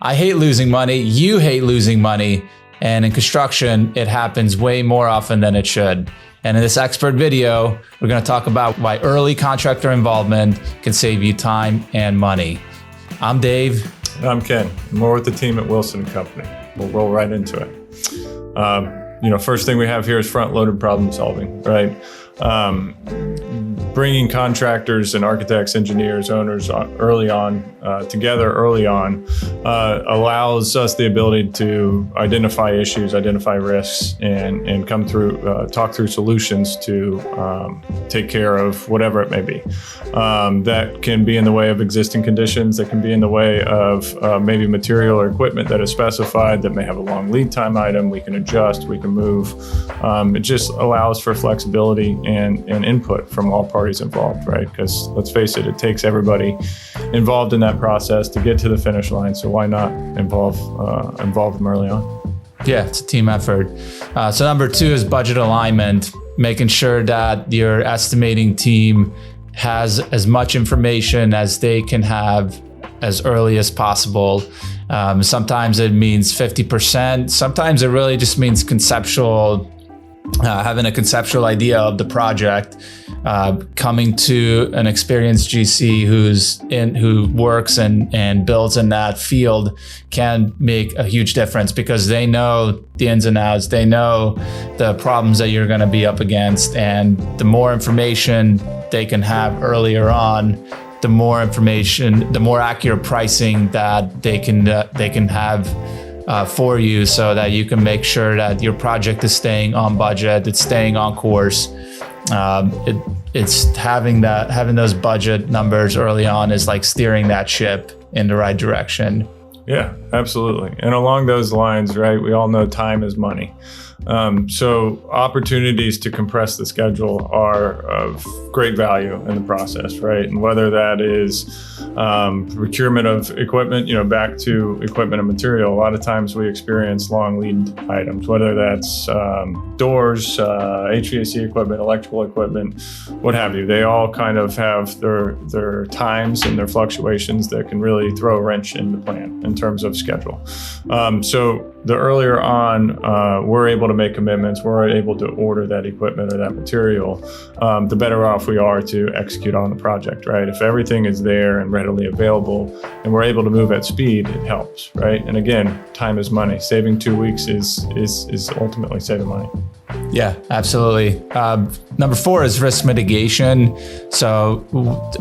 I hate losing money. You hate losing money. And in construction, it happens way more often than it should. And in this expert video, we're going to talk about why early contractor involvement can save you time and money. I'm Dave. And I'm Ken. And we're with the team at Wilson & Company. We'll roll right into it. First thing we have here is front-loaded problem solving, right? Bringing contractors and architects, engineers, owners together early on allows us the ability to identify issues, identify risks, and talk through solutions to take care of whatever it may be. That can be in the way of existing conditions, that can be in the way of maybe material or equipment that is specified that may have a long lead time item. We can adjust, we can move. It just allows for flexibility and input from all parties involved, right? Because let's face it, it takes everybody involved in that process to get to the finish line. So why not involve them early on? Yeah, it's a team effort. So number 2 is budget alignment, making sure that your estimating team has as much information as they can have as early as possible. Sometimes it means 50%. Sometimes it really just means having a conceptual idea of the project, coming to an experienced GC who works and builds in that field can make a huge difference because they know the ins and outs, they know the problems that you're going to be up against, and the more information they can have earlier on, the more information, the more accurate pricing that they can have for you, so that you can make sure that your project is staying on budget, it's staying on course. It's having those budget numbers early on is like steering that ship in the right direction. Yeah, absolutely. And along those lines, right, we all know time is money. So opportunities to compress the schedule are of great value in the process, right? And whether that is procurement of equipment, back to equipment and material, a lot of times we experience long lead items, whether that's doors, HVAC equipment, electrical equipment, what have you. They all kind of have their times and their fluctuations that can really throw a wrench in the plan in terms of schedule. So the earlier on we're able to make commitments, we're able to order that equipment or that material, the better off we are to execute on the project, right? If everything is there and readily available and we're able to move at speed, it helps, right? And again, time is money. Saving 2 weeks is ultimately saving money. Yeah, absolutely. Number 4 is risk mitigation. So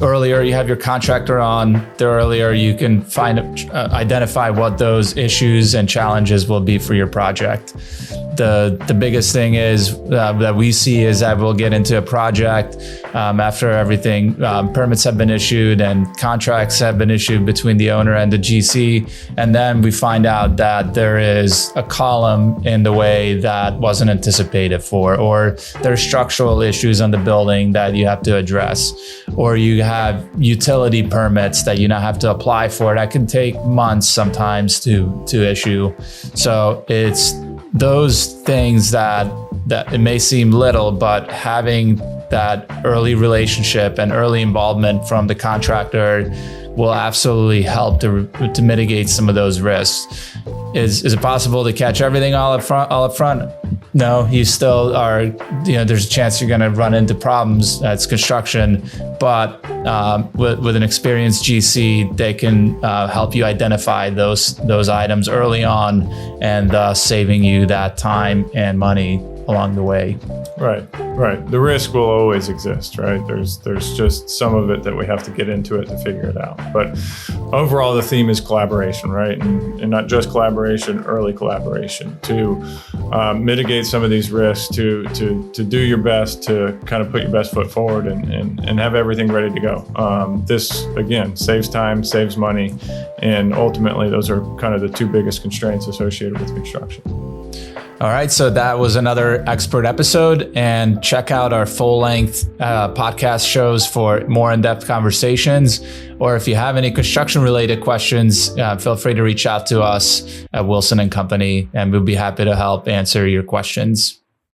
earlier you have your contractor on, the earlier you can identify what those issues and challenges will be for your project. The biggest thing is that we see is that we'll get into a project after everything, permits have been issued and contracts have been issued between the owner and the GC. And then we find out that there is a column in the way that wasn't anticipated for, or there's structural issues on the building that you have to address, or you have utility permits that you now have to apply for that can take months sometimes to issue. So it's those things that it may seem little, but having that early relationship and early involvement from the contractor will absolutely help to mitigate some of those risks. Is it possible to catch everything all up front? No, you still are, there's a chance you're going to run into problems. It's construction, but with an experienced GC, they can help you identify those items early on, and thus saving you that time and money along the way. Right. The risk will always exist, right? There's just some of it that we have to get into it to figure it out. But overall, the theme is collaboration, right? And not just collaboration, early collaboration to mitigate some of these risks, to do your best, to kind of put your best foot forward and have everything ready to go. This, again, saves time, saves money, and ultimately, those are kind of the 2 biggest constraints associated with construction. All right, so that was another expert episode, and check out our full-length podcast shows for more in-depth conversations. Or if you have any construction-related questions, feel free to reach out to us at Wilson & Company, and we'll be happy to help answer your questions.